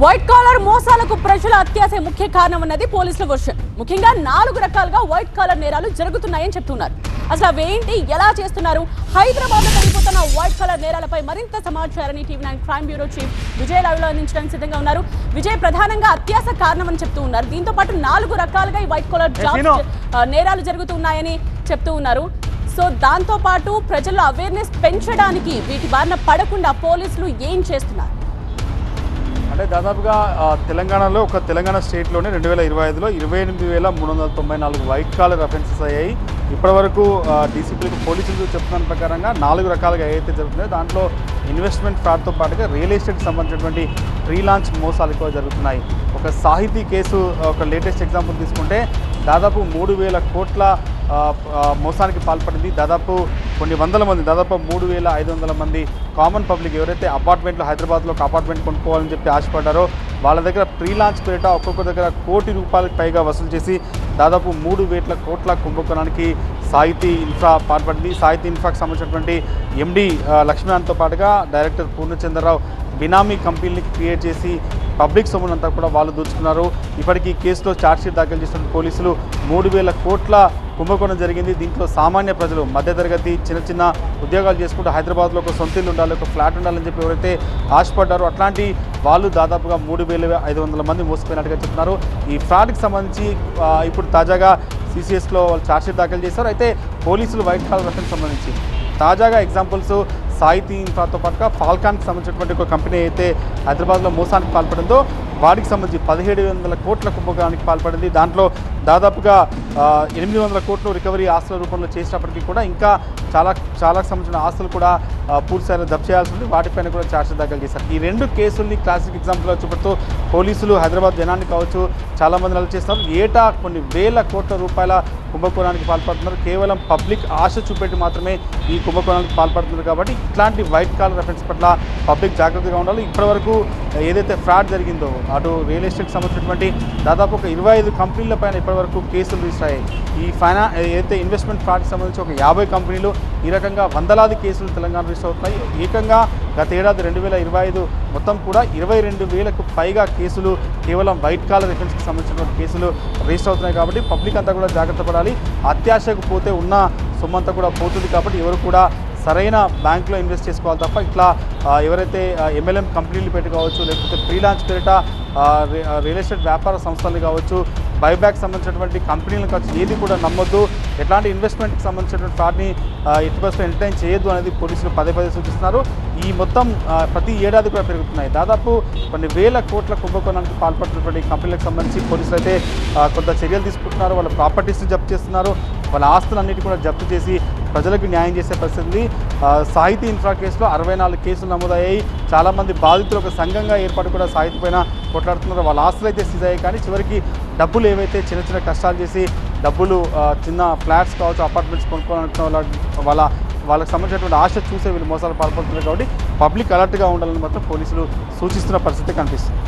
White collar మోసాలకు ప్రజల అత్యాశ ముఖ్య కారణమన్నది పోలీసుల వర్షన్. ముఖ్యంగా 4 రకాలుగా వైట్ కాలర్ నేరాలు జరుగుతున్నాయని చెప్తున్నారు. అసలు అవేంటి, ఎలా చేస్తున్నారు? హైదరాబాద్ లో పెరిగిపోతున్న వైట్ కాలర్ నేరాలపై మరింత సమాచారాన్ని TV9 crime bureau chief Vijay live లో అందించడానికి సిద్ధంగా ఉన్నారు. విజయ్, ప్రధానంగా అత్యాశ కారణమని చెప్తూ ఉన్నారు. దీంతో పాటు 4 రకాలుగా ఈ వైట్ కాలర్ నేరాలు జరుగుతున్నాయని చెప్తూ ఉన్నారు. సో దాంతో పాటు ప్రజల్లో అవేర్నెస్ పెంచడానికి వీటి బారిన పడకుండా పోలీసులు ఏం చేస్తున్నారు? అంటే దాదాపుగా తెలంగాణలో తెలంగాణ స్టేట్లోనే 2025లో 28,394 వైట్ కాలర్ అఫెన్సెస్ అయ్యాయి. ఇప్పటివరకు డీసీపీలకు పోలీసులు చెప్తున్న ప్రకారంగా 4 రకాలుగా ఏదైతే జరుగుతున్నాయో దాంట్లో ఇన్వెస్ట్మెంట్ ఫ్రాడ్తో పాటుగా రియల్ ఎస్టేట్కి సంబంధించినటువంటి ప్రీ లాంచ్ మోసాలు ఎక్కువ జరుగుతున్నాయి. ఒక సాహితీ కేసు లేటెస్ట్ ఎగ్జాంపుల్ తీసుకుంటే దాదాపు 3,000 కోట్ల మోసానికి పాల్పడింది. దాదాపు కొన్ని వందల మంది, దాదాపు 3,500 మంది కామన్ పబ్లిక్ ఎవరైతే అపార్ట్మెంట్లో హైదరాబాద్లో ఒక అపార్ట్మెంట్ కొనుక్కోవాలని చెప్పి ఆశపడ్డారో వాళ్ళ దగ్గర ప్రీ లాంచ్ పేరిట ఒక్కొక్క దగ్గర ₹1 కోటి పైగా వసూలు చేసి దాదాపు 3,000 కోట్ల కుంభకోణానికి సాహితీ ఇన్ఫ్రా పాల్పడింది. సాహితీ ఇన్ఫ్రాకి సంబంధించినటువంటి ఎండి లక్ష్మీనాథ్తో పాటుగా డైరెక్టర్ పూర్ణచంద్రరావు బినామీ కంపెనీని క్రియేట్ చేసి పబ్లిక్ సొమ్మునంతా కూడా వాళ్ళు దోచుకున్నారు. ఇప్పటికీ కేసులో ఛార్జ్షీట్ దాఖలు చేసిన పోలీసులు 3,000 కోట్ల కుంభకోణం జరిగింది. దీంట్లో సామాన్య ప్రజలు, మధ్యతరగతి, చిన్న ఉద్యోగాలు చేసుకుంటూ హైదరాబాద్లో ఒక సొంత ఇల్లు ఉండాలి, ఒక ఫ్లాట్ ఉండాలని చెప్పి ఎవరైతే ఆశపడ్డారో అట్లాంటి వాళ్ళు దాదాపుగా 3,500 మంది మోసపోయినట్టుగా చెప్తున్నారు. ఈ ఫ్రాడ్కి సంబంధించి ఇప్పుడు తాజాగా సిసిఎస్లో వాళ్ళు ఛార్జ్షీట్ దాఖలు చేశారు. అయితే పోలీసులు వైట్ కాలర్ అఫెన్స్ సంబంధించి తాజాగా ఎగ్జాంపుల్స్ సాహితీ ఇన్ఫ్రాతో పాటుగా ఫాల్కాన్కి సంబంధించినటువంటి ఒక కంపెనీ అయితే హైదరాబాద్లో మోసానికి పాల్పడిందో వాటికి సంబంధించి 1,700 కోట్ల కుంభకోణానికి పాల్పడింది. దాంట్లో దాదాపుగా 800 కోట్లు రికవరీ ఆస్తుల రూపంలో చేసినప్పటికీ కూడా ఇంకా చాలా సంబంధించిన ఆస్తులు కూడా పూర్తిస్థాయిలో జప్తు చేయాల్సి ఉంది. వాటిపైన కూడా ఛార్జ్షీట్ దాఖలు చేశారు. ఈ 2 కేసుల్ని క్లాసిక్ ఎగ్జాంపుల్గా చూపుతూ పోలీసులు హైదరాబాద్ జనాన్ని కావచ్చు చాలామంది అరెస్ట్ చేస్తున్నారు. ఏటా కొన్ని వేల కోట్ల రూపాయల కుంభకోణానికి పాల్పడుతున్నారు. కేవలం పబ్లిక్ ఆశ చూపెట్టి మాత్రమే ఈ కుంభకోణానికి పాల్పడుతున్నారు. కాబట్టి ఇట్లాంటి వైట్ కాలర్ అఫెన్స్ పట్ల పబ్లిక్ జాగ్రత్తగా ఉండాలి. ఇప్పటివరకు ఏదైతే ఫ్రాడ్ జరిగిందో అటు రియల్ ఎస్టేట్కి సంబంధించినటువంటి దాదాపు ఒక 25 కంపెనీల పైన ఇప్పటివరకు కేసులు రిజిస్టర్ అయ్యాయి. ఈ ఏదైతే ఇన్వెస్ట్మెంట్ ఫ్రాడ్కి సంబంధించి ఒక 50 కంపెనీలు, ఈ రకంగా వందలాది కేసులు తెలంగాణ రిజిస్టర్ అవుతున్నాయి. ఏకంగా గత ఏడాది 2025 మొత్తం కూడా 22,000కు పైగా కేసులు కేవలం వైట్ కాలర్ అఫెన్స్కి సంబంధించినటువంటి కేసులు రిజిస్టర్ అవుతున్నాయి. కాబట్టి పబ్లిక్ అంతా కూడా జాగ్రత్త పడాలి. అత్యాశకు పోతే ఉన్న సొమ్మంతా కూడా పోతుంది. కాబట్టి ఎవరు కూడా సరైన బ్యాంకులో ఇన్వెస్ట్ చేసుకోవాలి తప్ప ఇట్లా ఎవరైతే MLM కంపెనీలు పెట్టుకోవచ్చు, లేకపోతే ఫ్రీ లాంచ్ పేరిట రియల్ ఎస్టేట్ వ్యాపార సంస్థలు కావచ్చు, బైబ్యాక్ సంబంధించినటువంటి కంపెనీలను కావచ్చు, ఏది కూడా నమ్మొద్దు. ఎట్లాంటి ఇన్వెస్ట్మెంట్కి సంబంధించినటువంటి ఫ్రాడ్ని ఎట్టి పరిస్థితుల్లో ఎంటర్టైన్ చేయొద్దు అనేది పోలీసులు పదే సూచిస్తున్నారు. ఈ మొత్తం ప్రతి ఏడాది కూడా పెరుగుతున్నాయి. దాదాపు కొన్ని వేల కోట్ల కుంభకోణానికి పాల్పడుతున్నటువంటి కంపెనీలకు సంబంధించి పోలీసులు అయితే కొంత చర్యలు తీసుకుంటున్నారు. వాళ్ళ ప్రాపర్టీస్ని జప్తు చేస్తున్నారు. వాళ్ళ ఆస్తులన్నిటి కూడా జప్తు చేసి ప్రజలకు న్యాయం చేసే పరిస్థితి. సాహితీ ఇన్ఫ్రా కేసులో 64 కేసులు నమోదయ్యాయి. చాలామంది బాధితులు ఒక సంఘంగా ఏర్పాటు కూడా సాహితీ పైన కొట్లాడుతున్నారు. వాళ్ళ ఆస్తులు అయితే సీజ్ అయ్యాయి. కానీ చివరికి డబ్బులు ఏవైతే చిన్న కష్టాలు చేసి డబ్బులు చిన్న ఫ్లాట్స్ కావచ్చు, అపార్ట్మెంట్స్ కొనుక్కోవాలనుకున్న వాళ్ళకి సంబంధించినటువంటి ఆశ చూసే వీళ్ళు మోసాలు పాల్పడుతున్నారు. కాబట్టి పబ్లిక్ అలర్ట్గా ఉండాలని మాత్రం పోలీసులు సూచిస్తున్న పరిస్థితి కనిపిస్తుంది.